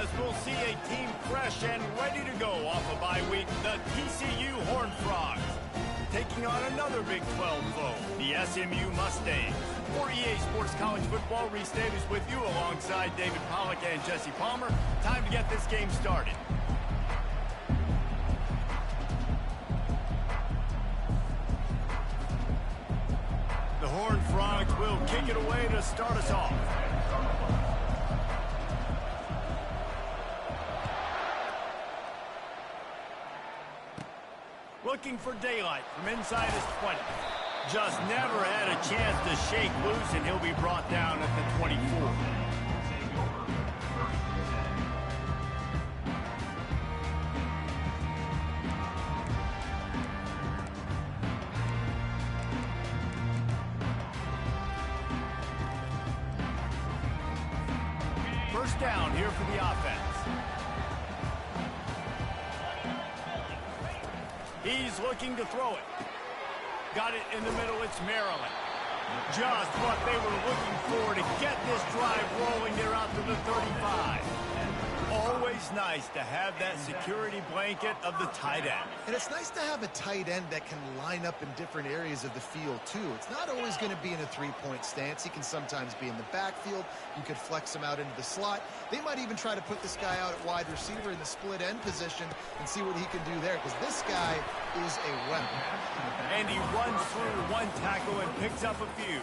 as we'll see a team fresh and ready to go off a bye week, the TCU Horned Frogs. Taking on another Big 12 foe, the SMU Mustangs. For EA Sports College Football, Reese Davis with you alongside David Pollack and Jesse Palmer. Time to get this game started. The Horned Frogs will kick it away to start us off. Looking for daylight from inside his 20. Just never had a chance to shake loose, and he'll be brought down at the 24. First down here for the offense. He's looking to throw it. Got it in the middle. It's Maryland. Just what they were looking for to get this drive rolling. They're out to the 35. Always nice to have that security blanket of the tight end. And it's nice to have a tight end that can line up in different areas of the field, too. It's not always going to be in a three-point stance. He can sometimes be in the backfield. You could flex him out into the slot. They might even try to put this guy out at wide receiver in the split end position and see what he can do there, because this guy is a weapon. And he runs through one tackle and picks up a few.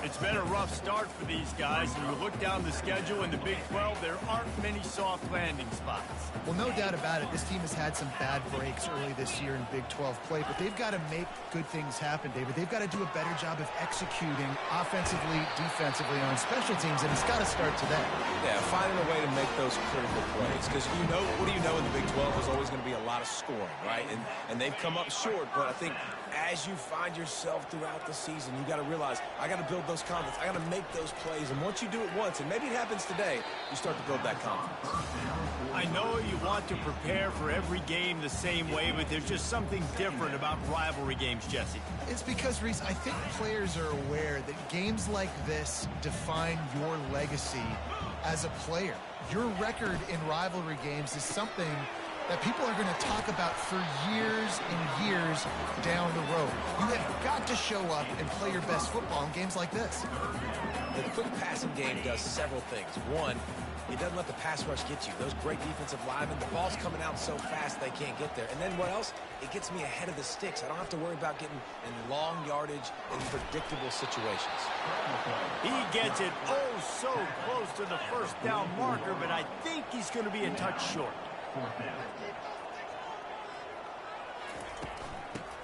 It's been a rough start for these guys. And you look down the schedule in the Big 12, there aren't many soft landing spots. Well, no doubt about it. This team has had some bad breaks early this year in Big 12 play, but they've got to make good things happen, David. They've got to do a better job of executing offensively, defensively, on special teams, and it's got to start today. Yeah, finding a way to make those critical plays, because what do you know in the Big 12 is always going to be a lot of scoring, right? And they've come up short, but I think as you find yourself throughout the season, you got to realize, I got to build those confidence. I got to make those plays, and once you do it once, and maybe it happens today, you start to build that confidence. I know you want to prepare for every game the same way, but there's just something different about rivalry games, Jesse. It's because, Reese, I think players are aware that games like this define your legacy as a player. Your record in rivalry games is something that people are going to talk about for years and years down the road. You have got to show up and play your best football in games like this. The quick passing game does several things. One, it doesn't let the pass rush get you. Those great defensive linemen, the ball's coming out so fast they can't get there. And then what else? It gets me ahead of the sticks. I don't have to worry about getting in long yardage in predictable situations. He gets it oh so close to the first down marker, but I think he's going to be a touch short.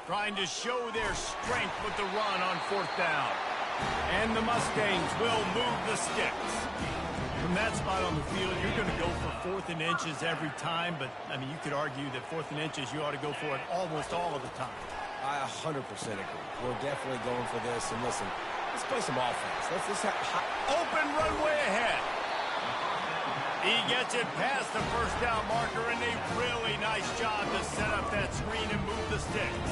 Trying to show their strength with the run on fourth down. And the Mustangs will move the sticks. From that spot on the field, you're going to go for 4th and inches every time, but, I mean, you could argue that 4th and inches, you ought to go for it almost all of the time. I 100% agree. We're definitely going for this. And listen, let's play some offense. Let's have open runway ahead. He gets it past the first down marker, and a really nice job to set up that screen and move the sticks.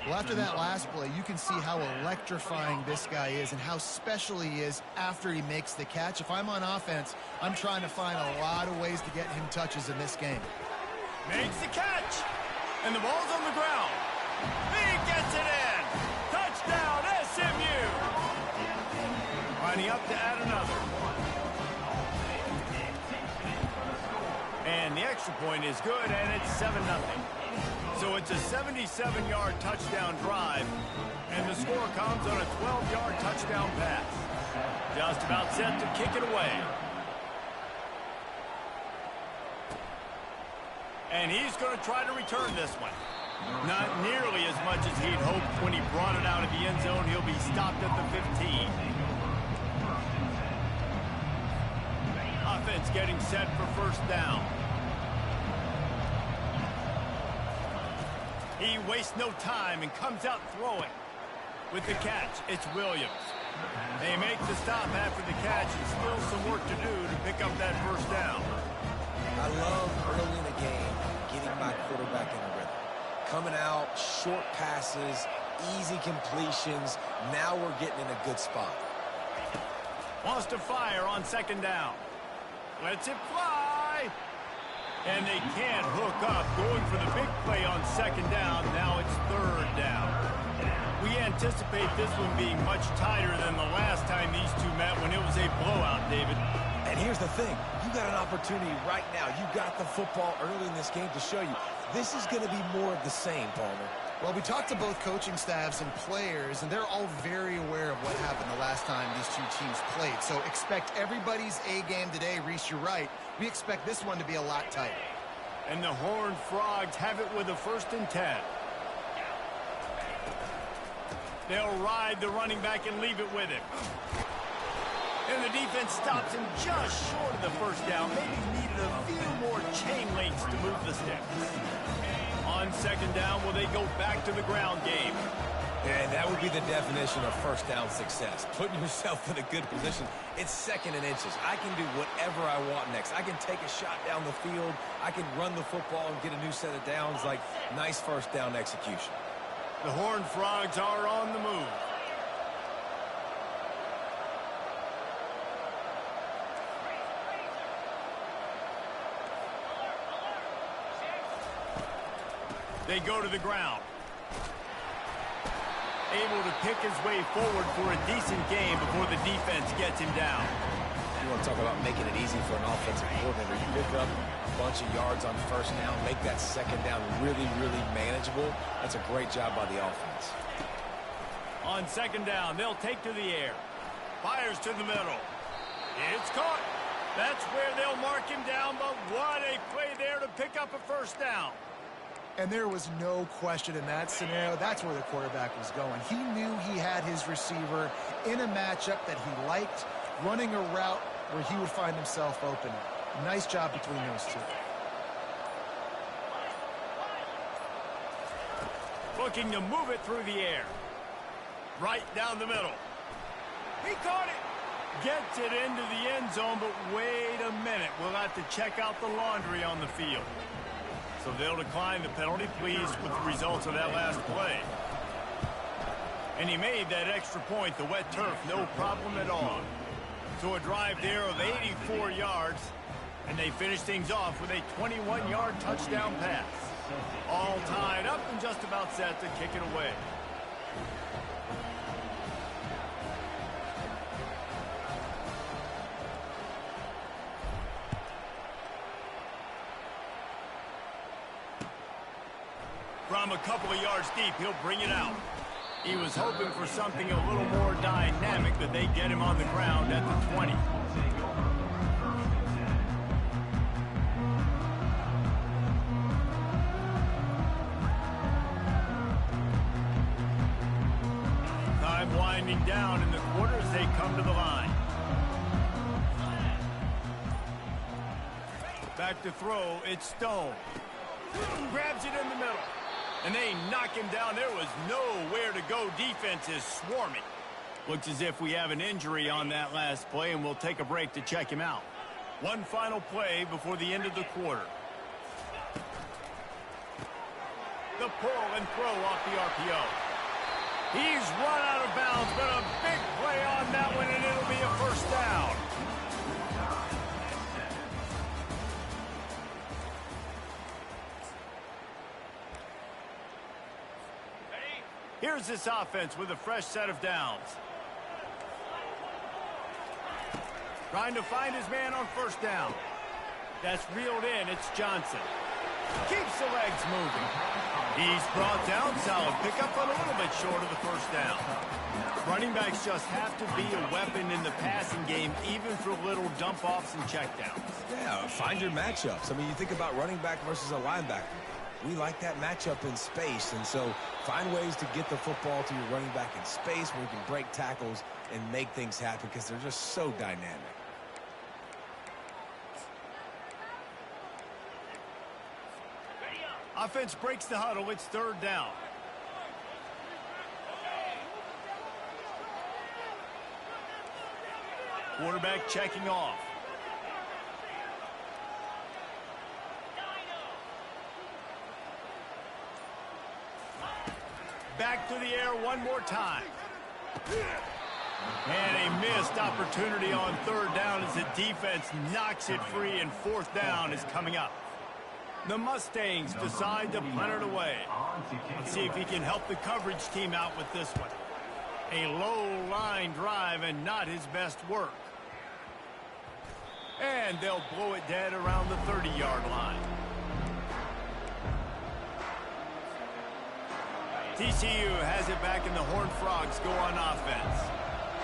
Well, after that last play, you can see how electrifying this guy is and how special he is after he makes the catch. If I'm on offense, I'm trying to find a lot of ways to get him touches in this game. Makes the catch, and the ball's on the ground. He gets it in. Touchdown, SMU. Lining up to add another. And the extra point is good, and it's 7-0. So it's a 77-yard touchdown drive, and the score comes on a 12-yard touchdown pass. Just about set to kick it away. And he's going to try to return this one. Not nearly as much as he'd hoped when he brought it out of the end zone. He'll be stopped at the 15. Offense getting set for first down. He wastes no time and comes out throwing. With the catch, it's Williams. They make the stop after the catch, and still some work to do to pick up that first down. I love early in the game getting my quarterback in a rhythm. Coming out, short passes, easy completions. Now we're getting in a good spot. Wants to fire on second down. Lets it fly. try. And they can't hook up. Going for the big play on second down. Now it's third down. We anticipate this one being much tighter than the last time these two met when it was a blowout, David. And here's the thing. You got an opportunity right now. You got the football early in this game to show you. This is going to be more of the same, Palmer. Well, we talked to both coaching staffs and players, and they're all very aware of what happened the last time these two teams played. So expect everybody's A game today. Reese, you're right. We expect this one to be a lot tighter. And the Horned Frogs have it with a 1st and 10. They'll ride the running back and leave it with him. And the defense stops him just short of the first down. Maybe needed a few more chain links to move the sticks. On second down, will they go back to the ground game? And that would be the definition of first down success. Putting yourself in a good position. It's 2nd and inches. I can do whatever I want next. I can take a shot down the field. I can run the football and get a new set of downs. Like, nice first down execution. The Horned Frogs are on the move. They go to the ground. Able to pick his way forward for a decent game before the defense gets him down. You want to talk about making it easy for an offensive coordinator. You pick up a bunch of yards on first down, make that second down really, really manageable. That's a great job by the offense. On second down, they'll take to the air. Fires to the middle. It's caught. That's where they'll mark him down, but what a play there to pick up a first down. And there was no question in that scenario. That's where the quarterback was going. He knew he had his receiver in a matchup that he liked, running a route where he would find himself open. Nice job between those two. Looking to move it through the air. Right down the middle. He caught it. Gets it into the end zone, but wait a minute. We'll have to check out the laundry on the field. So they'll decline the penalty, pleased with the results of that last play. And he made that extra point, the wet turf, no problem at all. So a drive there of 84 yards, and they finish things off with a 21-yard touchdown pass. All tied up and just about set to kick it away. From a couple of yards deep, he'll bring it out. He was hoping for something a little more dynamic, but they get him on the ground at the 20. Time winding down in the quarter as they come to the line. Back to throw, it's Stone. Grabs it in the middle. And they knock him down. There was nowhere to go. Defense is swarming. Looks as if we have an injury on that last play, and we'll take a break to check him out. One final play before the end of the quarter. The pull and throw off the RPO. He's run out of bounds, but a big play on that one, and it'll be a first down. Here's this offense with a fresh set of downs. Trying to find his man on first down. That's reeled in. It's Johnson. Keeps the legs moving. He's brought down. Solid pickup, but a little bit short of the first down. Running backs just have to be a weapon in the passing game, even for little dump-offs and checkdowns. Yeah, find your matchups. I mean, you think about running back versus a linebacker. We like that matchup in space, and so find ways to get the football to your running back in space where you can break tackles and make things happen because they're just so dynamic. Offense breaks the huddle. It's third down. Quarterback checking off. Back to the air one more time. And a missed opportunity on third down as the defense knocks it free, and fourth down is coming up. The Mustangs decide to punt it away. Let's see if he can help the coverage team out with this one. A low line drive and not his best work. And they'll blow it dead around the 30-yard line. TCU has it back, and the Horned Frogs go on offense.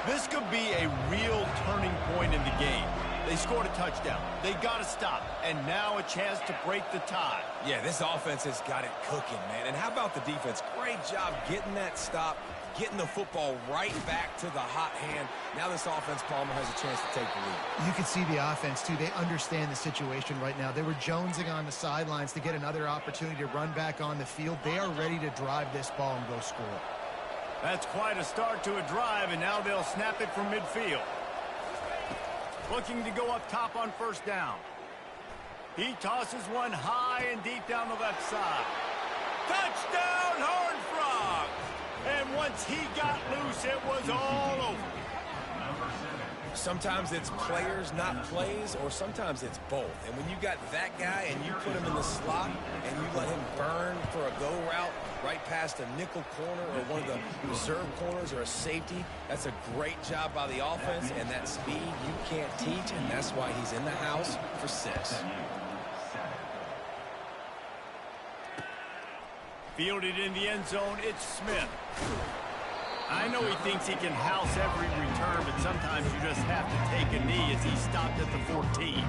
This could be a real turning point in the game. They scored a touchdown. They got to stop. And now a chance to break the tie. Yeah, this offense has got it cooking, man. And how about the defense? Great job getting that stop, getting the football right back to the hot hand. Now this offense, Palmer, has a chance to take the lead. You can see the offense, too. They understand the situation right now. They were jonesing on the sidelines to get another opportunity to run back on the field. They are ready to drive this ball and go score. That's quite a start to a drive, and now they'll snap it from midfield. Looking to go up top on first down. He tosses one high and deep down the left side. Touchdown, Horned Frogs! And once he got loose, it was all over. Sometimes it's players, not plays, or sometimes it's both. And when you got that guy and you put him in the slot and you let him burn for a go route right past a nickel corner or one of the reserve corners or a safety, that's a great job by the offense, and that speed you can't teach, and that's why he's in the house for 6. Fielded in the end zone, it's Smith. I know he thinks he can house every return, but sometimes you just have to take a knee as he stopped at the 14.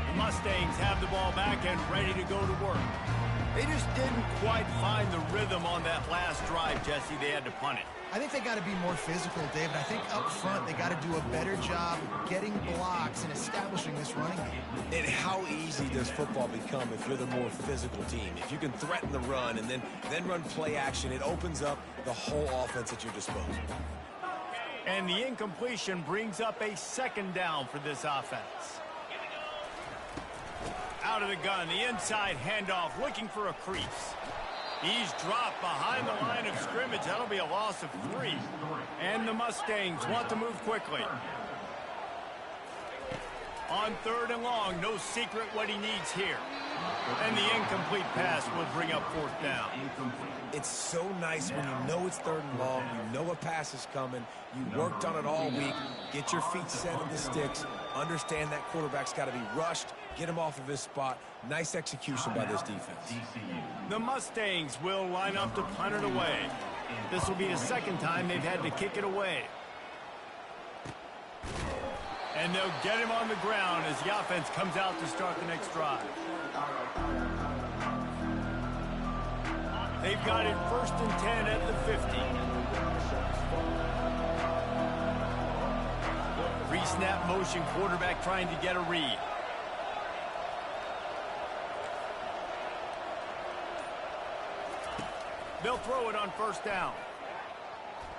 The Mustangs have the ball back and ready to go to work. They just didn't quite find the rhythm on that last drive, Jesse. They had to punt it. I think they got to be more physical, David. I think up front they got to do a better job getting blocks and establishing this running game. And how easy does football become if you're the more physical team? If you can threaten the run and then run play action, it opens up the whole offense at your disposal. And the incompletion brings up a second down for this offense. Out of the gun, the inside handoff, looking for a crease. He's dropped behind the line of scrimmage. That'll be a loss of 3. And the Mustangs want to move quickly. On third and long, no secret what he needs here. And the incomplete pass will bring up fourth down. It's so nice when you know it's third and long, you know a pass is coming, you worked on it all week, get your feet set in the sticks, understand that quarterback's got to be rushed, get him off of his spot. Nice execution by this defense. The Mustangs will line up to punt it away. This will be the second time they've had to kick it away. And they'll get him on the ground as the offense comes out to start the next drive. They've got it 1st and 10 at the 50. Pre-snap motion, quarterback trying to get a read. They'll throw it on first down.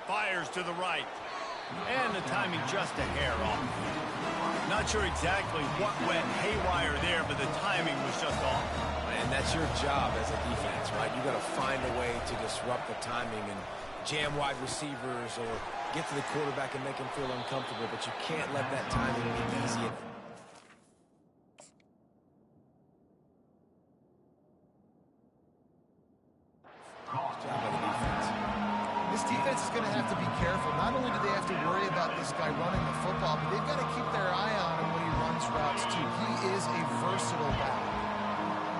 Fires to the right. And the timing just a hair off. Not sure exactly what went haywire there, but the timing was just off. And that's your job as a defense, right? You got to find a way to disrupt the timing and jam wide receivers or get to the quarterback and make him feel uncomfortable, but you can't let that timing be easy. This defense is going to have to be careful. Not only do they have to worry about this guy running the football, but they've got to keep their eye on him when he runs routes, too. He is a versatile back.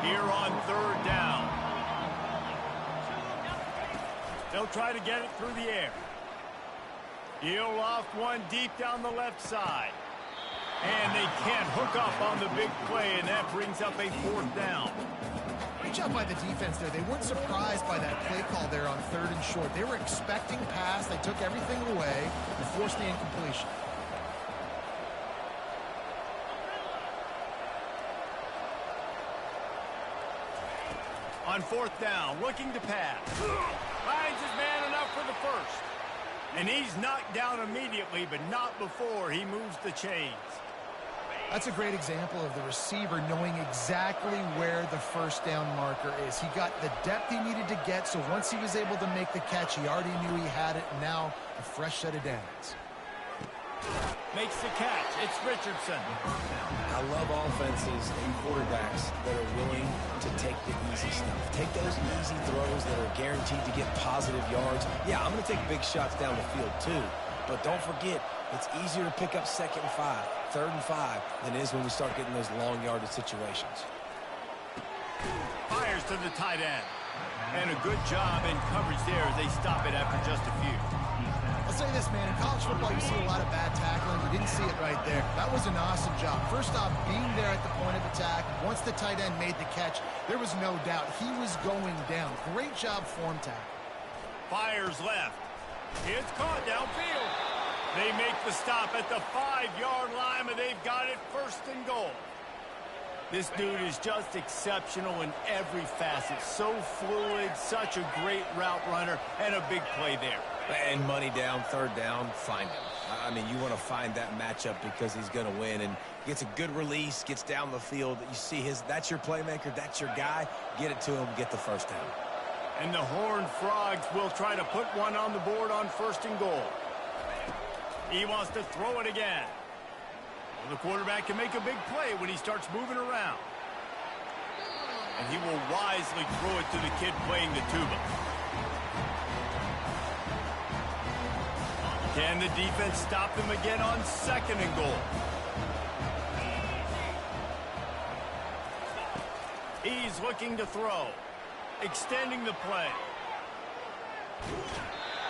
Here on third down. They'll try to get it through the air. He'll loft one deep down the left side. And they can't hook up on the big play, and that brings up a fourth down. Great job by the defense there. They weren't surprised by that play call there on 3rd and short. They were expecting pass. They took everything away and forced the incompletion. On 4th down, looking to pass. Finds his man enough for the first. And he's knocked down immediately, but not before he moves the chains. That's a great example of the receiver knowing exactly where the first down marker is. He got the depth he needed to get, so once he was able to make the catch, he already knew he had it, and now a fresh set of downs. Makes the catch. It's Richardson. I love offenses and quarterbacks that are willing to take the easy stuff. Take those easy throws that are guaranteed to get positive yards. Yeah, I'm going to take big shots down the field too, but don't forget, it's easier to pick up 2nd and 5, 3rd and 5 than it is when we start getting those long yardage situations. Fires to the tight end. And a good job in coverage there as they stop it after just a few. I'll say this, man. In college football, you see a lot of bad tackling. You didn't see it right there. That was an awesome job. First off, being there at the point of attack. Once the tight end made the catch, there was no doubt he was going down. Great job form tackle. Fires left. It's caught downfield. They make the stop at the 5-yard line, and they've got it 1st and goal. This dude is just exceptional in every facet. So fluid, such a great route runner, and a big play there. And money down, 3rd down, find him. I mean, you want to find that matchup because he's going to win. And gets a good release, gets down the field. You see that's your playmaker, that's your guy. Get it to him, get the 1st down. And the Horned Frogs will try to put one on the board on 1st and goal. He wants to throw it again. Well, the quarterback can make a big play when he starts moving around. And he will wisely throw it to the kid playing the tuba. Can the defense stop him again on 2nd and goal? He's looking to throw. Extending the play.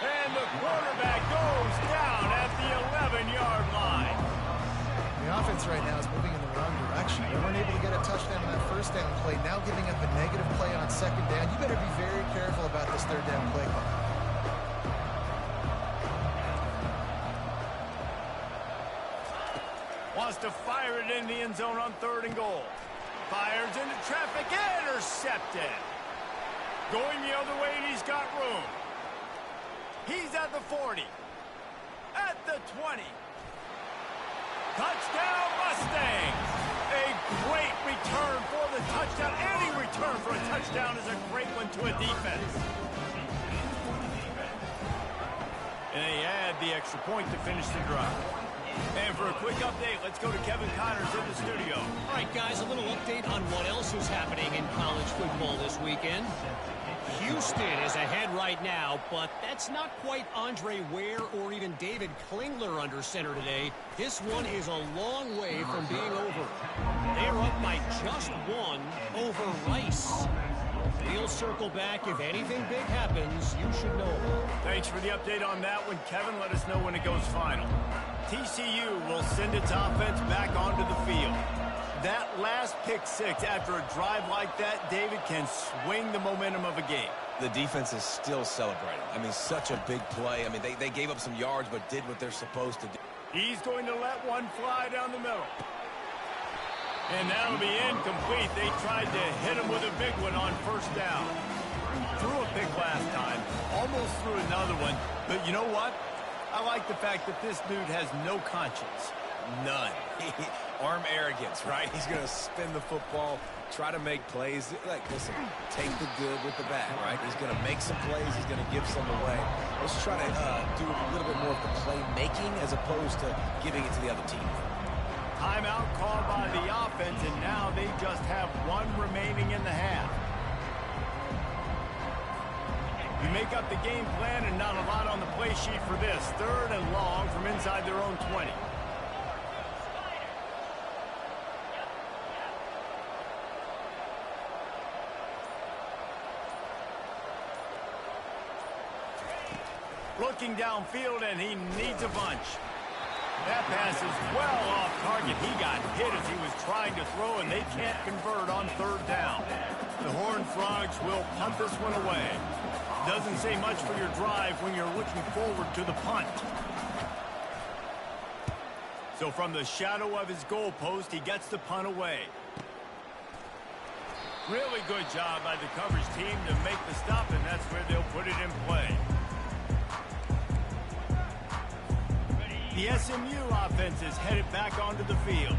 And the quarterback goes down at the 11-yard line. The offense right now is moving in the wrong direction. They weren't able to get a touchdown on that 1st down play. Now giving up a negative play on 2nd down. You better be very careful about this 3rd down play call. Wants to fire it in the end zone on 3rd and goal. Fires into traffic. Intercepted. Going the other way, and he's got room. He's at the 40. At the 20. Touchdown, Mustangs! A great return for the touchdown. Any return for a touchdown is a great one to a defense. And they add the extra point to finish the drive. And for a quick update, let's go to Kevin Connors in the studio. All right, guys, a little update on what else is happening in college football this weekend. Houston is ahead right now, but that's not quite Andre Ware or even David Klingler under center today. This one is a long way from being over. They are up by just 1 over Rice. We'll circle back. If anything big happens, you should know. Thanks for the update on that one, Kevin. Let us know when it goes final. TCU will send its offense back onto the field. That last pick 6 after a drive like that, David, can swing the momentum of a game. The defense is still celebrating. I mean, such a big play. I mean, they gave up some yards but did what they're supposed to do. He's going to let one fly down the middle. And that'll be incomplete. They tried to hit him with a big one on 1st down. Threw a pick last time. Almost threw another one. But you know what? I like the fact that this dude has no conscience. None. Arm arrogance, right? He's going to spin the football, try to make plays. Like, listen, take the good with the bad, right? He's going to make some plays. He's going to give some away. Let's try to do a little bit more of the playmaking as opposed to giving it to the other team. Timeout called by the offense, and now they just have 1 remaining in the half. You make up the game plan and not a lot on the play sheet for this. 3rd and long from inside their own 20. Looking downfield, and he needs a bunch. That pass is well off target. He got hit as he was trying to throw, and they can't convert on 3rd down. The Horned Frogs will punt this one away. Doesn't say much for your drive when you're looking forward to the punt. So from the shadow of his goalpost, he gets the punt away. Really good job by the coverage team to make the stop, and that's where they'll put it in play. The SMU offense is headed back onto the field.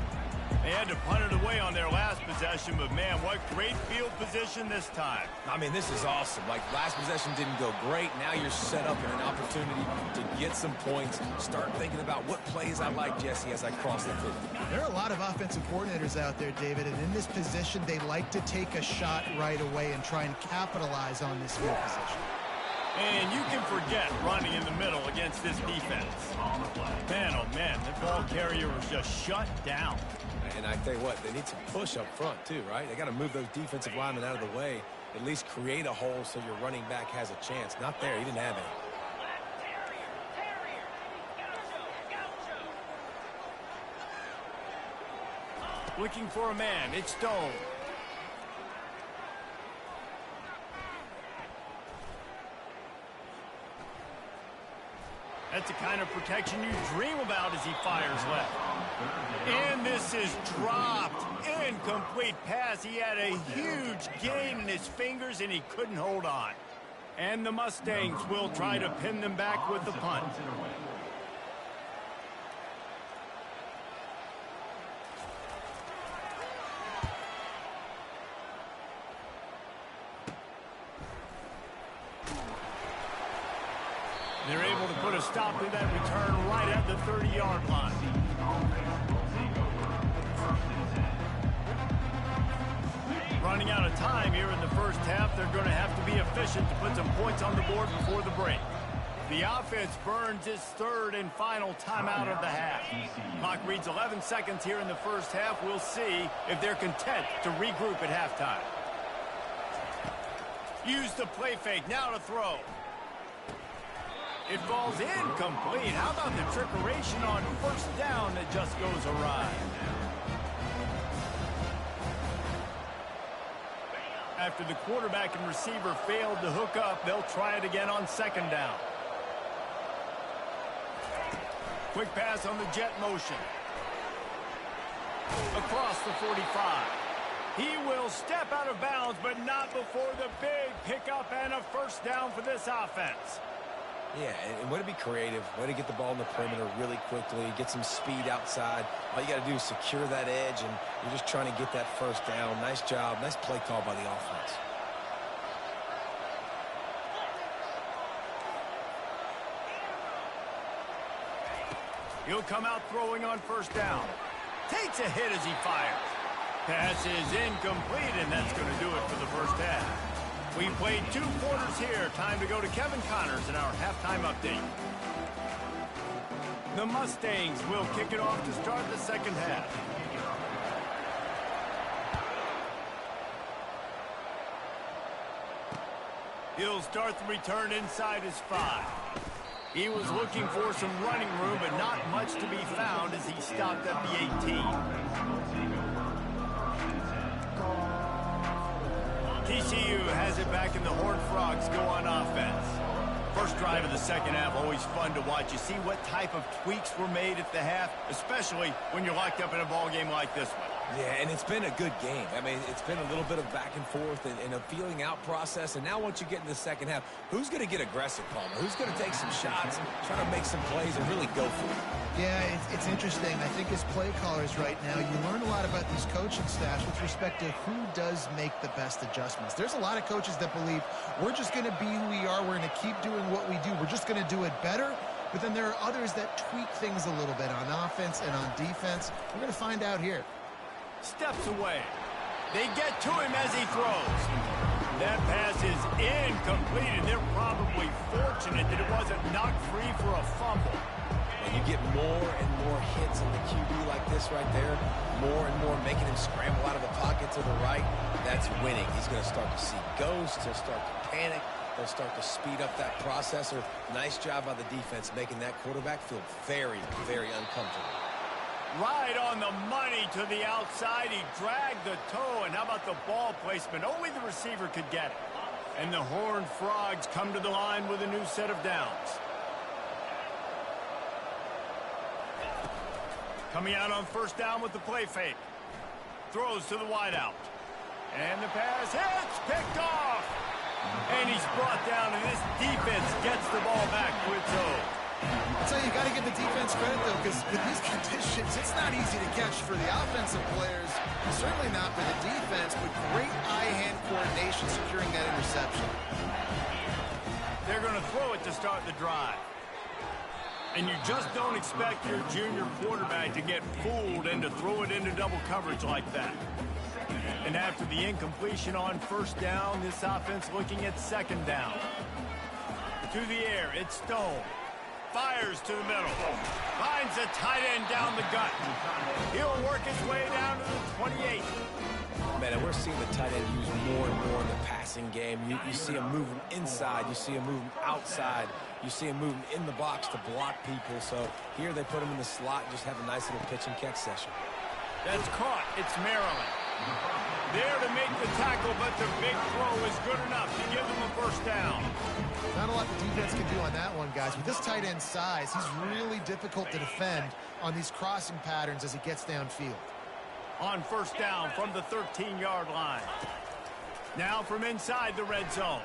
They had to punt it away on their last possession, but man, what great field position this time. I mean, this is awesome. Like, last possession didn't go great. Now you're set up in an opportunity to get some points. Start thinking about what plays I like, Jesse, as I cross the 50. There are a lot of offensive coordinators out there, David, and in this position, they like to take a shot right away and try and capitalize on this field position. And you can forget running in the middle against this defense. Man, oh man, the ball carrier was just shut down. And I tell you what, they need some push up front too, right? They got to move those defensive linemen out of the way, at least create a hole so your running back has a chance. Not there. He didn't have any. Looking for a man. It's Stone. That's the kind of protection you dream about as he fires left. And this is dropped. Incomplete pass. He had a huge gain in his fingers, and he couldn't hold on. And the Mustangs will try to pin them back with the punt. They're able to put a stop to that return right at the 30-yard line. Running out of time here in the first half. They're going to have to be efficient to put some points on the board before the break. The offense burns its third and final timeout of the half. Clock reads 11 seconds here in the first half. We'll see if they're content to regroup at halftime. Use the play fake. Now to throw. It falls incomplete. How about the trickeration on first down that just goes awry? After the quarterback and receiver failed to hook up, they'll try it again on second down. Quick pass on the jet motion. Across the 45. He will step out of bounds, but not before the big pickup and a first down for this offense. Yeah, and way to be creative, way to get the ball in the perimeter really quickly, get some speed outside. All you got to do is secure that edge, and you're just trying to get that first down. Nice job, nice play call by the offense. He'll come out throwing on first down. Takes a hit as he fires. Pass is incomplete, and that's going to do it for the first half. We played 2 quarters here. Time to go to Kevin Connors in our halftime update. The Mustangs will kick it off to start the second half. He'll start the return inside his 5. He was looking for some running room, but not much to be found as he stopped at the 18. TCU has it back, and the Horned Frogs go on offense. First drive of the second half, always fun to watch. You see what type of tweaks were made at the half, especially when you're locked up in a ball game like this one. Yeah, and it's been a good game. I mean, it's been a little bit of back and forth and a feeling out process. And now once you get in the second half, who's going to get aggressive, Palmer? Who's going to take some shots, try to make some plays, and really go for it? Yeah, it's interesting. I think as play callers right now, you learn a lot about these coaching staffs with respect to who does make the best adjustments. There's a lot of coaches that believe we're just going to be who we are. We're going to keep doing what we do. We're just going to do it better. But then there are others that tweak things a little bit on offense and on defense. We're going to find out here. Steps away. They get to him as he throws. That pass is incomplete, and they're probably fortunate that it wasn't knocked free for a fumble. And you get more and more hits in the QB like this right there, more and more making him scramble out of the pocket to the right. That's winning. He's going to start to see ghosts. He'll start to panic. He'll start to speed up that processor. Nice job by the defense making that quarterback feel very, very uncomfortable. Right on the money to the outside. He dragged the toe, and how about the ball placement? Only the receiver could get it. And the Horned Frogs come to the line with a new set of downs. Coming out on first down with the play fake. Throws to the wideout. And the pass hits, picked off. And he's brought down, and this defense gets the ball back to its own. I'll tell you, you got to give the defense credit, though, because with these conditions, it's not easy to catch for the offensive players, certainly not for the defense, but great eye-hand coordination securing that interception. They're going to throw it to start the drive. And you just don't expect your junior quarterback to get fooled and to throw it into double coverage like that. And after the incompletion on first down, this offense looking at second down. To the air, it's Stone. Fires to the middle. Finds a tight end down the gut. He'll work his way down to the 28. Man, and we're seeing the tight end used more and more in the passing game. You see him moving inside. You see him moving outside. You see him moving in the box to block people. So here they put him in the slot and just have a nice little pitch and catch session. That's caught. It's Maryland. There to make the tackle, but the big throw is good enough to give them a first down. Not a lot the defense can do on that one, guys. With this tight end size, he's really difficult to defend on these crossing patterns as he gets downfield. On first down from the 13-yard line. Now from inside the red zone.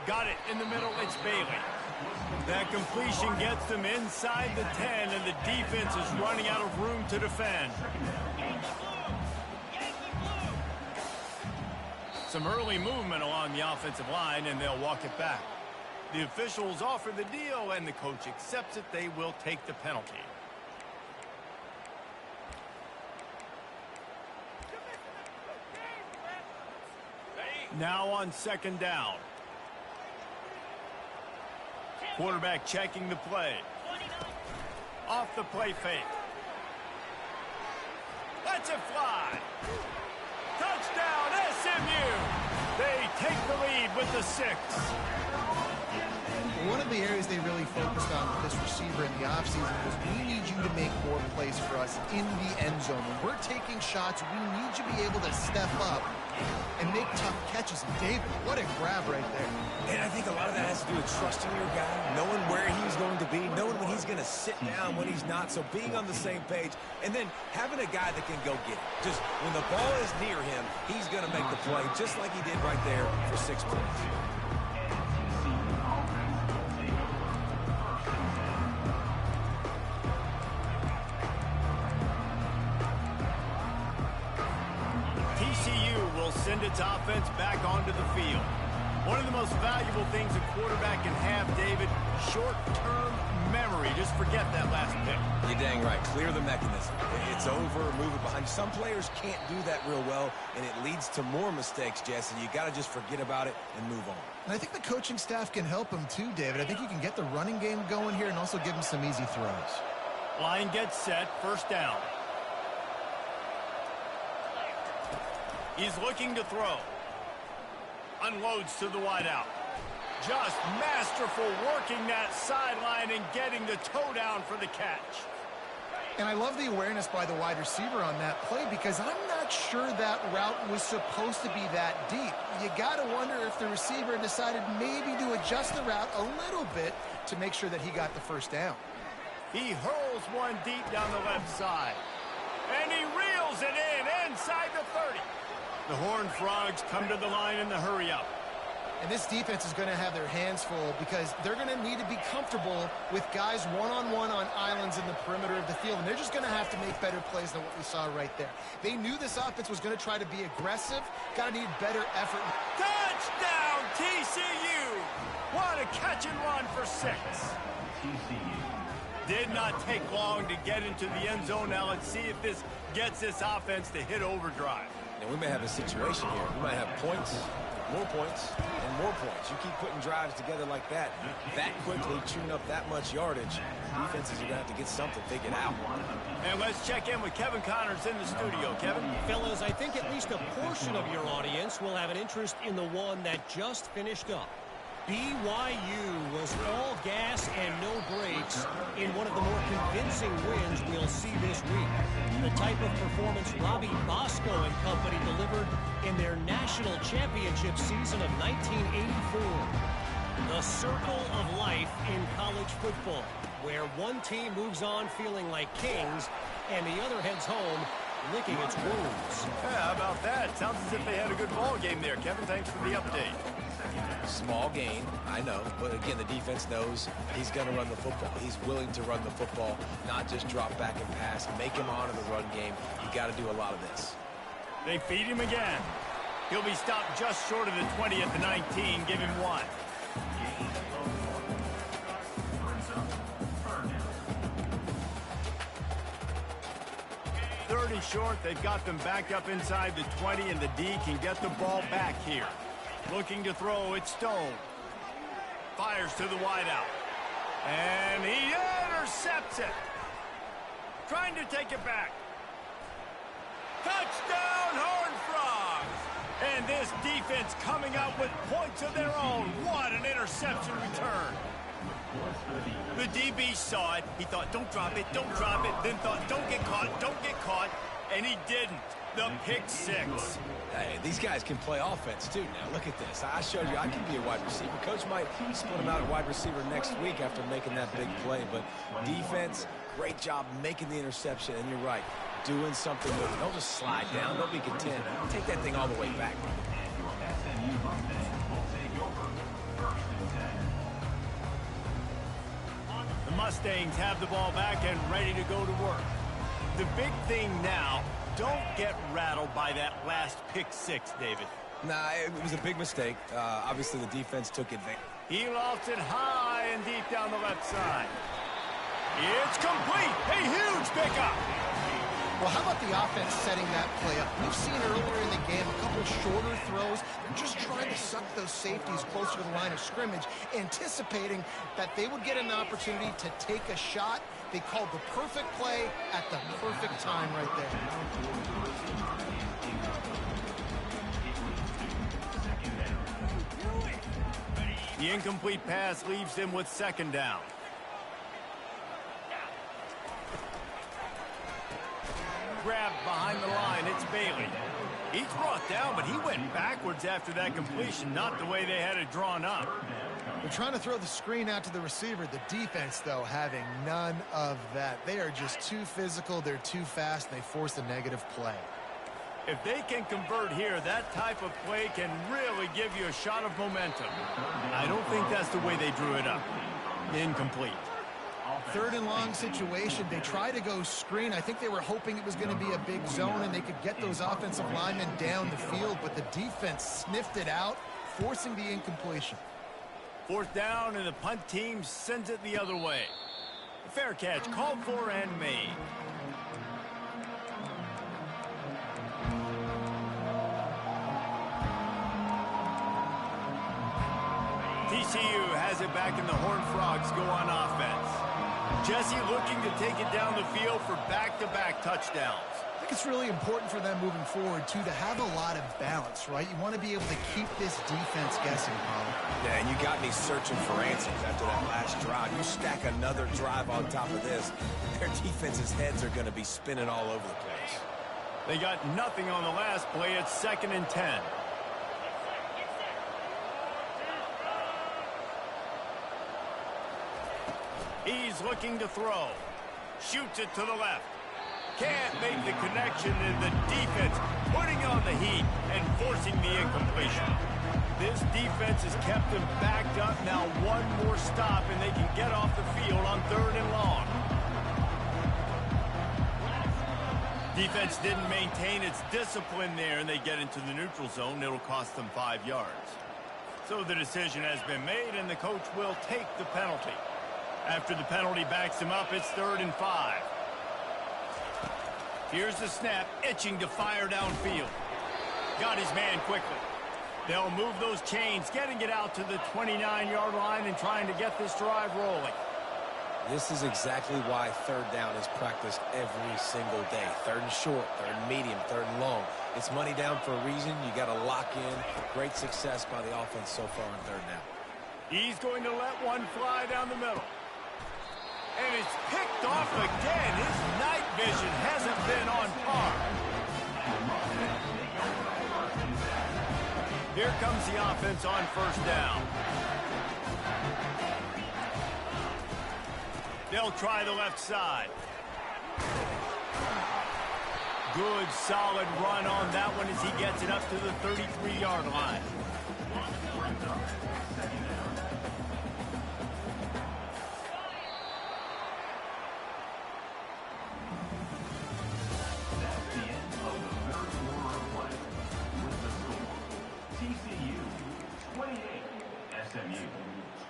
Got it in the middle. It's Bailey. That completion gets them inside the 10, and the defense is running out of room to defend. Some early movement along the offensive line, and they'll walk it back. The officials offer the deal, and the coach accepts it. They will take the penalty. Now on second down. Quarterback checking the play. Off the play fake. Lets it fly. Touchdown, SMU. They take the lead with the 6. One of the areas they really focused on with this receiver in the offseason was we need you to make more plays for us in the end zone. When we're taking shots, we need you to be able to step up and make tough catches. And David, what a grab right there. And I think a lot of that has to do with trusting your guy, knowing where he's going to be, knowing when he's going to sit down, when he's not. So being on the same page, and then having a guy that can go get it. Just when the ball is near him, he's going to make the play, just like he did right there for 6 points. TCU will send its offense back onto the field. One of the most valuable things a quarterback can have, David, short-term memory. Just forget that last pick. You're dang right. Clear the mechanism. It's over, move it behind. Some players can't do that real well, and it leads to more mistakes, Jesse. You got to just forget about it and move on. And I think the coaching staff can help him too, David. I think you can get the running game going here and also give him some easy throws. Line gets set, first down. He's looking to throw. Unloads to the wideout. Just masterful working that sideline and getting the toe down for the catch. And I love the awareness by the wide receiver on that play because I'm not sure that route was supposed to be that deep. You got to wonder if the receiver decided maybe to adjust the route a little bit to make sure that he got the first down. He hurls one deep down the left side. And he reels it in inside the 30. The Horned Frogs come to the line in the hurry-up. And this defense is going to have their hands full because they're going to need to be comfortable with guys one-on-one on islands in the perimeter of the field. And they're just going to have to make better plays than what we saw right there. They knew this offense was going to try to be aggressive. Got to need better effort. Touchdown, TCU! What a catch and run for 6. Did not take long to get into the end zone. Now let's see if this gets this offense to hit overdrive. And we may have a situation here. We might have points, more points, and more points. You keep putting drives together like that quickly, chewing up that much yardage, defenses are going to have to get something figured out. And let's check in with Kevin Connors in the studio. Kevin? Fellas, I think at least a portion of your audience will have an interest in the one that just finished up. BYU was all gas and no brakes in one of the more convincing wins we'll see this week. The type of performance Robbie Bosco and company delivered in their national championship season of 1984. The circle of life in college football, where one team moves on feeling like kings and the other heads home licking its wounds. Yeah, how about that? Sounds as if they had a good ball game there. Kevin, thanks for the update. Small gain, I know. But again, the defense knows he's going to run the football. He's willing to run the football, not just drop back and pass. Make him honor the run game. You got to do a lot of this. They feed him again. He'll be stopped just short of the 20 at the 19. Give him 1. 30 short. They've got them back up inside the 20, and the D can get the ball back here. Looking to throw, it's Stone. Fires to the wideout. And he intercepts it. Trying to take it back. Touchdown, Horned Frogs! And this defense coming up with points of their own. What an interception return. The DB saw it. He thought, don't drop it, don't drop it. Then thought, don't get caught. And he didn't. The pick 6. Hey, these guys can play offense, too. Now, look at this. I showed you I can be a wide receiver. Coach might split him out at wide receiver next week after making that big play. But defense, great job making the interception. And you're right, doing something with it. Don't just slide down. Don't be content. Take that thing all the way back. The Mustangs have the ball back and ready to go to work. The big thing now, don't get rattled by that last pick 6, David. Nah, it was a big mistake. Obviously, the defense took advantage. He lofts it high and deep down the left side. It's complete. A huge pickup. Well, how about the offense setting that play up? We've seen earlier in the game a couple shorter throws. They're just trying to suck those safeties closer to the line of scrimmage, anticipating that they would get an opportunity to take a shot. They called the perfect play at the perfect time right there. The incomplete pass leaves him with 2nd down. Grabbed behind the line, it's Bailey. He's brought down, but he went backwards after that completion, not the way they had it drawn up. They're trying to throw the screen out to the receiver. The defense, though, having none of that. They are just too physical. They're too fast. They force a negative play. If they can convert here, that type of play can really give you a shot of momentum. I don't think that's the way they drew it up. Incomplete. 3rd and long situation. They try to go screen. I think they were hoping it was going to be a big zone and they could get those offensive linemen down the field, but the defense sniffed it out, forcing the incompletion. 4th down, and the punt team sends it the other way. Fair catch, called for and made. TCU has it back, and the Horned Frogs go on offense. Jesse looking to take it down the field for back-to-back touchdowns. I think it's really important for them moving forward, too, to have a lot of balance, right? You want to be able to keep this defense guessing, Paul. Yeah, and you got me searching for answers after that last drive. You stack another drive on top of this, their defense's heads are going to be spinning all over the place. They got nothing on the last play. It's 2nd and 10. He's looking to throw. Shoots it to the left. Can't make the connection, and the defense putting on the heat and forcing the incompletion. This defense has kept them backed up. Now one more stop, and they can get off the field on 3rd and long. Defense didn't maintain its discipline there, and they get into the neutral zone. It'll cost them 5 yards. So the decision has been made, and the coach will take the penalty. After the penalty backs him up, it's 3rd and 5. Here's the snap, itching to fire downfield. Got his man quickly. They'll move those chains, getting it out to the 29-yard line and trying to get this drive rolling. This is exactly why 3rd down is practiced every single day. 3rd and short, 3rd and medium, 3rd and long. It's money down for a reason. You got to lock in. Great success by the offense so far on 3rd down. He's going to let one fly down the middle. And it's picked off again. His night vision hasn't been on par. Here comes the offense on 1st down. They'll try the left side. Good, solid run on that one as he gets it up to the 33-yard line. That's the end of the third quarter of play. With the score, TCU 28, SMU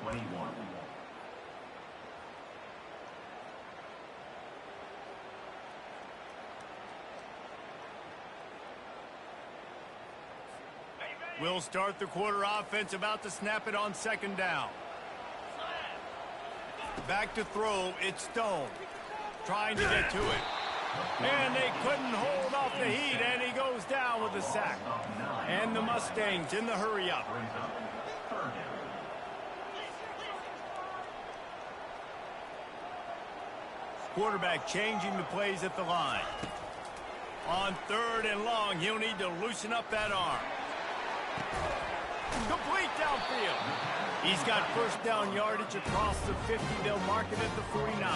21. We'll start the quarter offense, about to snap it on second down. Back to throw, it's Stone. Trying to get to it. And they couldn't hold off the heat, and he goes down with a sack. And the Mustangs in the hurry-up. Quarterback changing the plays at the line. On third and long, he'll need to loosen up that arm. Complete downfield. He's got first down yardage across the 50. They'll mark it at the 49.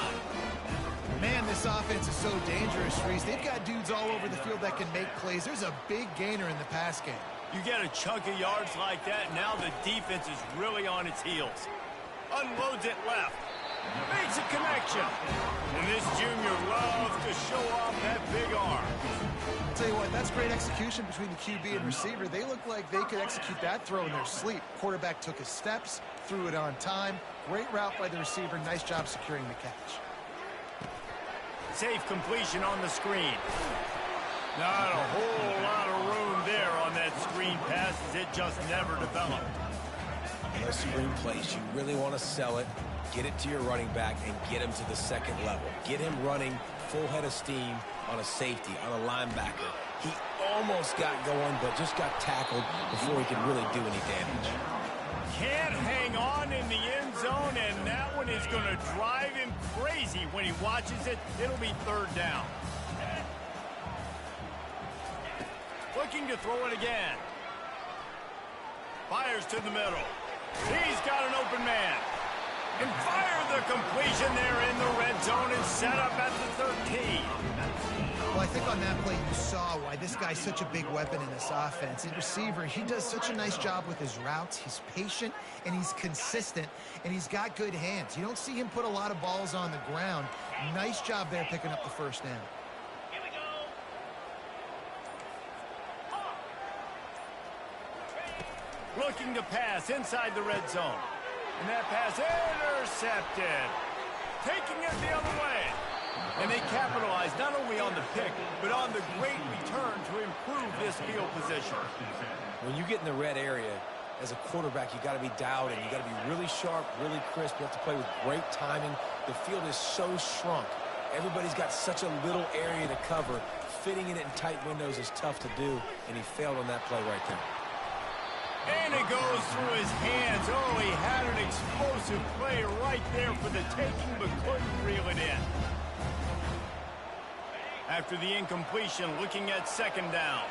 Man, this offense is so dangerous, Reese. They've got dudes all over the field that can make plays. There's a big gainer in the pass game. You get a chunk of yards like that, now the defense is really on its heels. Unloads it left. Makes a connection. And this junior loves to show off that big arm. I'll tell you what, that's great execution between the QB and receiver. They look like they could execute that throw in their sleep. Quarterback took his steps, threw it on time. Great route by the receiver. Nice job securing the catch. Safe completion on the screen. Not a whole lot of room there on that screen pass as it just never developed. In those screen plays, you really want to sell it, get it to your running back, and get him to the second level. Get him running full head of steam on a safety, on a linebacker. He almost got going, but just got tackled before he could really do any damage. Can't hang on in the end zone, and that one is going to drive him crazy when he watches it. It'll be third down. Looking to throw it again. Fires to the middle. He's got an open man. And fire the completion there in the red zone and set up at the 13. Well, I think on that play you saw why this guy's such a big weapon in this offense. In receiver, he does such a nice job with his routes. He's patient, and he's consistent, and he's got good hands. You don't see him put a lot of balls on the ground. Nice job there picking up the first down. Here we go. Looking to pass inside the red zone. And that pass intercepted. Taking it the other way. And they capitalize not only on the pick, but on the great return to improve this field position. When you get in the red area, as a quarterback, you got to be dialed in. You got to be really sharp, really crisp. You have to play with great timing. The field is so shrunk. Everybody's got such a little area to cover. Fitting it in tight windows is tough to do, and he failed on that play right there. And it goes through his hands. Oh, he had an explosive play right there for the taking, but couldn't reel it in. After the incompletion, looking at second down.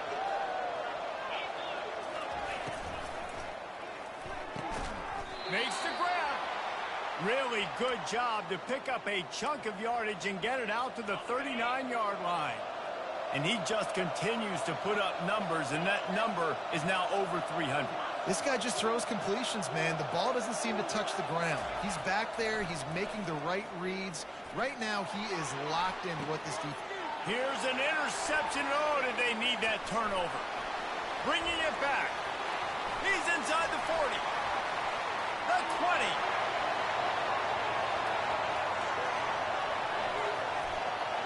Makes the grab. Really good job to pick up a chunk of yardage and get it out to the 39-yard line. And he just continues to put up numbers, and that number is now over 300. This guy just throws completions, man. The ball doesn't seem to touch the ground. He's back there. He's making the right reads. Right now, he is locked into what this defense. Here's an interception. Oh, did they need that turnover? Bringing it back. He's inside the 40. The 20.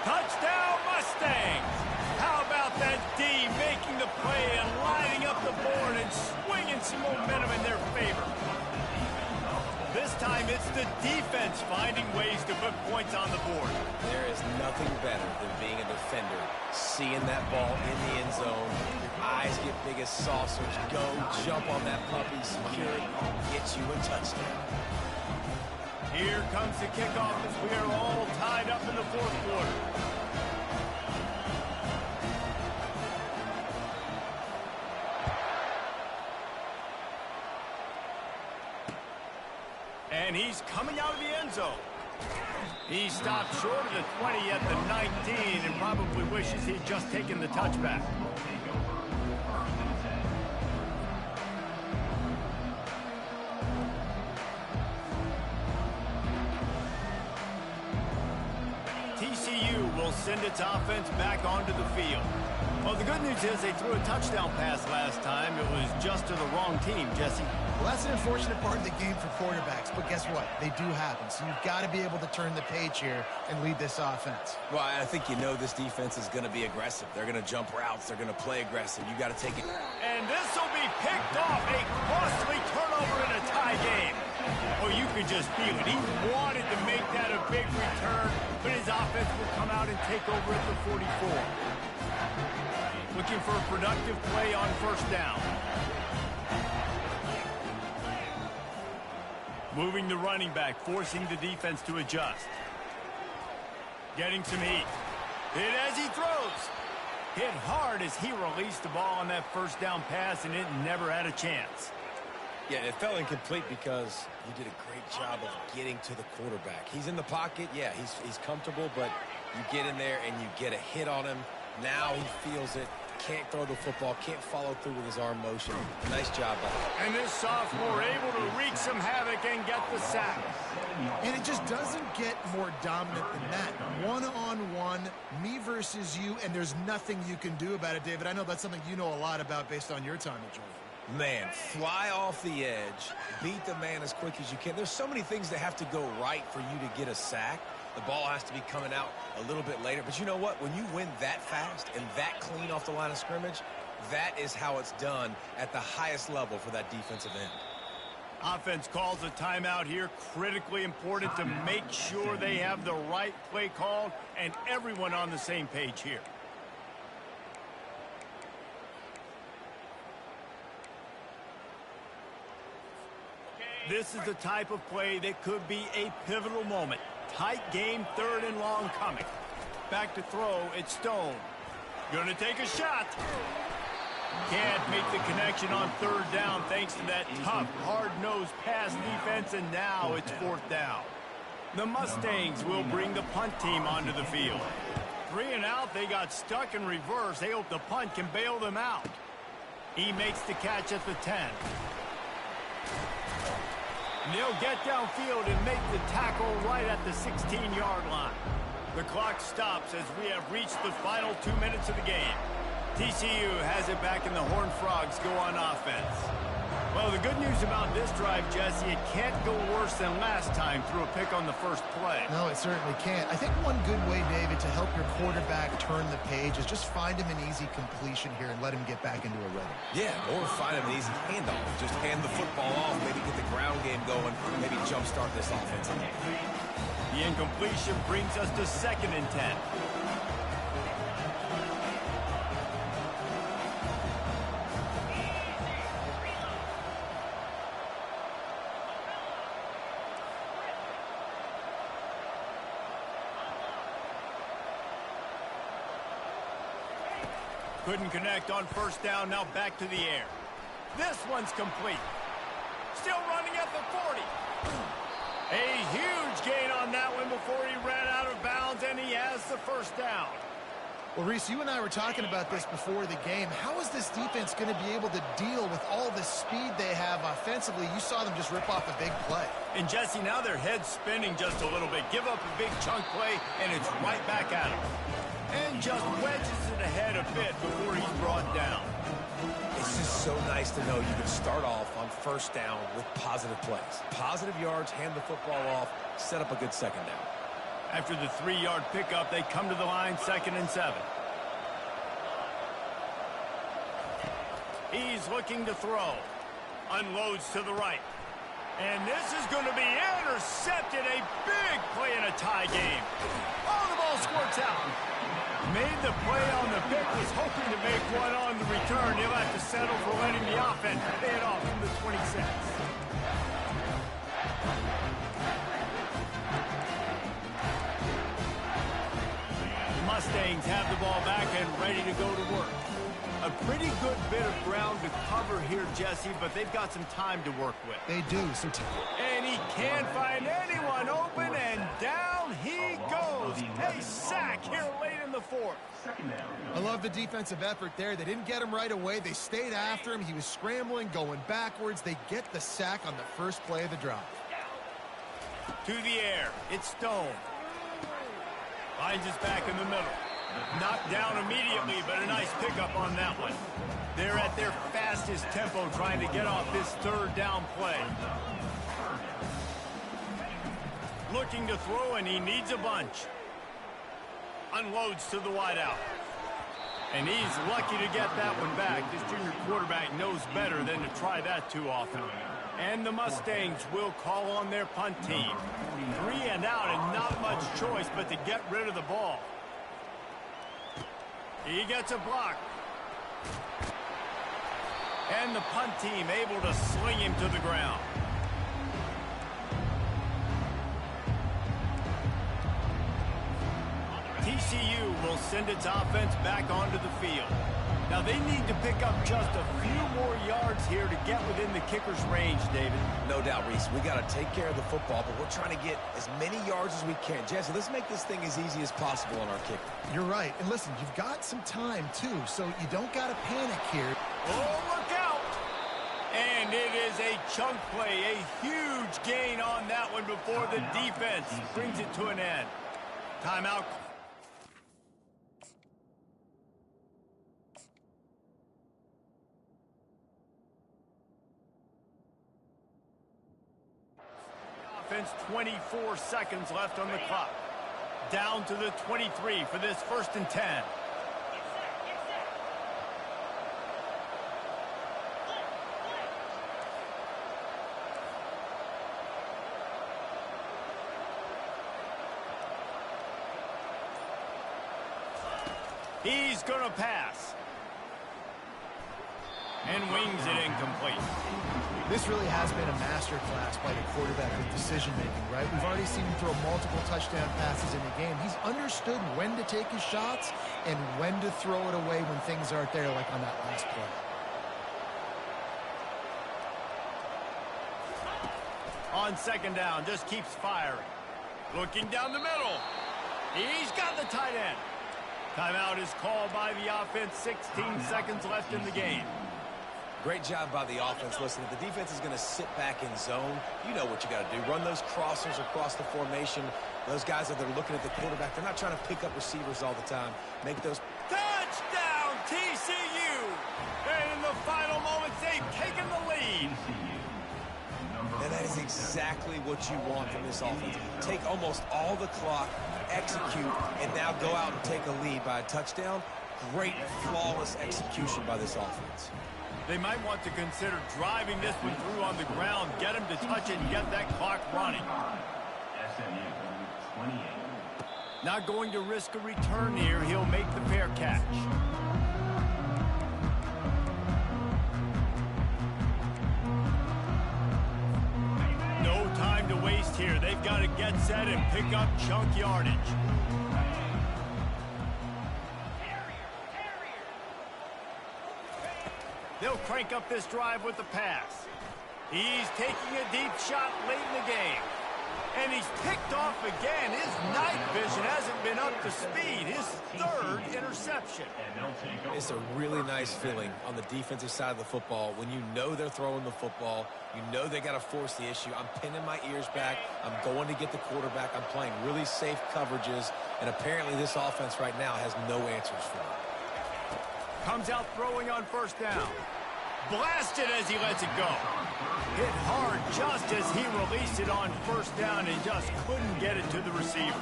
Touchdown, Mustangs. How about that D making the play and lining up the board and swinging some momentum in their favor? This time it's the defense finding ways to put points on the board. There is nothing better than being a defender, seeing that ball in the end zone. Your eyes get big as saucers. Go, jump on that puppy, secure it, get you a touchdown. Here comes the kickoff as we are all tied up in the fourth quarter. And he's coming out of the end zone. He stopped short of the 20 at the 19 and probably wishes he'd just taken the touchback. TCU will send its offense back onto the field. Well, the good news is they threw a touchdown pass last time. It was just to the wrong team, Jesse. Well, that's an unfortunate part of the game for quarterbacks, but guess what? They do happen, so you've got to be able to turn the page here and lead this offense. Well, I think you know this defense is going to be aggressive. They're going to jump routes. They're going to play aggressive. You got to take it. And this will be picked off. A costly turnover in a tie game. Oh, you could just feel it. He wanted to make that a big return, but his offense will come out and take over at the 44. Looking for a productive play on first down. Moving the running back, forcing the defense to adjust. Getting some heat. Hit as he throws. Hit hard as he released the ball on that first down pass, and it never had a chance. Yeah, it fell incomplete because he did a great job of getting to the quarterback. He's in the pocket. Yeah, he's comfortable, but you get in there and you get a hit on him. Now he feels it. Can't throw the football, can't follow through with his arm motion. Nice job by him. And this sophomore able to wreak some havoc and get the sack. And it just doesn't get more dominant than that. One-on-one, me versus you, and there's nothing you can do about it, David. I know that's something you know a lot about based on your time at Georgia. Man, fly off the edge, beat the man as quick as you can. There's so many things that have to go right for you to get a sack. The ball has to be coming out a little bit later. But you know what? When you win that fast and that clean off the line of scrimmage, that is how it's done at the highest level for that defensive end. Offense calls a timeout here. Critically important to make sure they have the right play called and everyone on the same page here. This is the type of play that could be a pivotal moment. Tight game, third and long coming. Back to throw, it's Stone. Gonna take a shot. Can't make the connection on third down thanks to that tough, hard-nosed pass defense, and now it's fourth down. The Mustangs will bring the punt team onto the field. 3 and out, they got stuck in reverse. They hope the punt can bail them out. He makes the catch at the 10. And they'll get downfield and make the tackle right at the 16-yard line. The clock stops as we have reached the final 2 minutes of the game. TCU has it back and the Horned Frogs go on offense. Well, the good news about this drive, Jesse, it can't go worse than last time through a pick on the first play. No, it certainly can't. I think one good way, David, to help your quarterback turn the page is just find him an easy completion here and let him get back into a rhythm. Yeah, or find him an easy handoff. Just hand the football off, maybe get the ground game going, maybe jumpstart this offense. The incompletion brings us to 2nd and 10. Couldn't connect on first down, now back to the air. This one's complete. Still running at the 40. A huge gain on that one before he ran out of bounds, and he has the first down. Well, Reese, you and I were talking about this before the game. How is this defense going to be able to deal with all the speed they have offensively? You saw them just rip off a big play. And, Jesse, now their head's spinning just a little bit. Give up a big chunk play, and it's right back at him. And just wedges it ahead a bit before he's brought down. It's just so nice to know you can start off on first down with positive plays. Positive yards, hand the football off, set up a good second down. After the 3-yard pickup, they come to the line, 2nd and 7. He's looking to throw. Unloads to the right. And this is going to be intercepted. A big play in a tie game. Oh, the ball squirts out. Made the play on the pick, was hoping to make one on the return. He'll have to settle for letting the offense pay it off from the 26. The Mustangs have the ball back and ready to go to work. A pretty good bit of ground to cover here, Jesse, but they've got some time to work with. They do. And he can't find anyone open, and down he goes. A sack here late in the fourth. I love the defensive effort there. They didn't get him right away. They stayed after him. He was scrambling, going backwards. They get the sack on the first play of the drive. To the air. It's Stone. Finds his back in the middle. Knocked down immediately, but a nice pickup on that one. They're at their fastest tempo trying to get off this third down play. Looking to throw, and he needs a bunch. Unloads to the wideout. And he's lucky to get that one back. This junior quarterback knows better than to try that too often. And the Mustangs will call on their punt team. 3 and out, and not much choice but to get rid of the ball. He gets a block. And the punt team able to sling him to the ground. TCU will send its offense back onto the field. Now they need to pick up just a few more yards here to get within the kicker's range, David. No doubt, Reese. We got to take care of the football, but we're trying to get as many yards as we can. Jesse, let's make this thing as easy as possible on our kicker. You're right. And listen, you've got some time, too, so you don't got to panic here. Oh, look out! And it is a chunk play, a huge gain on that one before the defense brings it to an end. Timeout. Offense, 24 seconds left on the clock. Down to the 23 for this 1st and 10. He's going to pass. And wings it incomplete. This really has been a masterclass by the quarterback with decision-making, right? We've already seen him throw multiple touchdown passes in the game. He's understood when to take his shots and when to throw it away when things aren't there, like on that last play. On 2nd down, just keeps firing. Looking down the middle. He's got the tight end. Timeout is called by the offense. 16 seconds left in the game. Great job by the offense. Listen, if the defense is going to sit back in zone, you know what you got to do. Run those crossers across the formation. Those guys that are looking at the quarterback, they're not trying to pick up receivers all the time. Make those... Touchdown, TCU! And in the final moments, they've taken the lead. And that is exactly what you want from this offense. Take almost all the clock, execute, and now go out and take a lead by a touchdown. Great, flawless execution by this offense. They might want to consider driving this one through on the ground, get him to touch it and get that clock running. SMU 28. Not going to risk a return here. He'll make the fair catch. No time to waste here. They've got to get set and pick up chunk yardage. They'll crank up this drive with the pass. He's taking a deep shot late in the game. And he's picked off again. His night vision hasn't been up to speed. His 3rd interception. It's a really nice feeling on the defensive side of the football when you know they're throwing the football. You know they got to force the issue. I'm pinning my ears back. I'm going to get the quarterback. I'm playing really safe coverages. And apparently this offense right now has no answers for it. Comes out throwing on 1st down. Blasted as he lets it go. Hit hard just as he released it on 1st down and just couldn't get it to the receiver.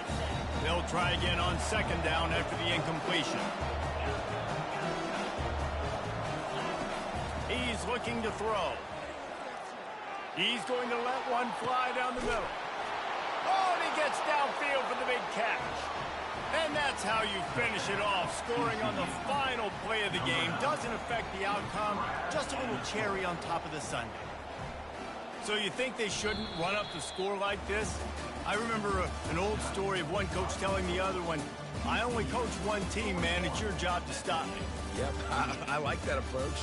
They'll try again on 2nd down after the incompletion. He's looking to throw. He's going to let one fly down the middle. Oh, and he gets downfield for the big catch. And that's how you finish it off. Scoring on the final play of the game doesn't affect the outcome. Just a little cherry on top of the sundae. So you think they shouldn't run up the score like this? I remember an old story of one coach telling the other one, I only coach one team, man. It's your job to stop me. Yep, I like that approach.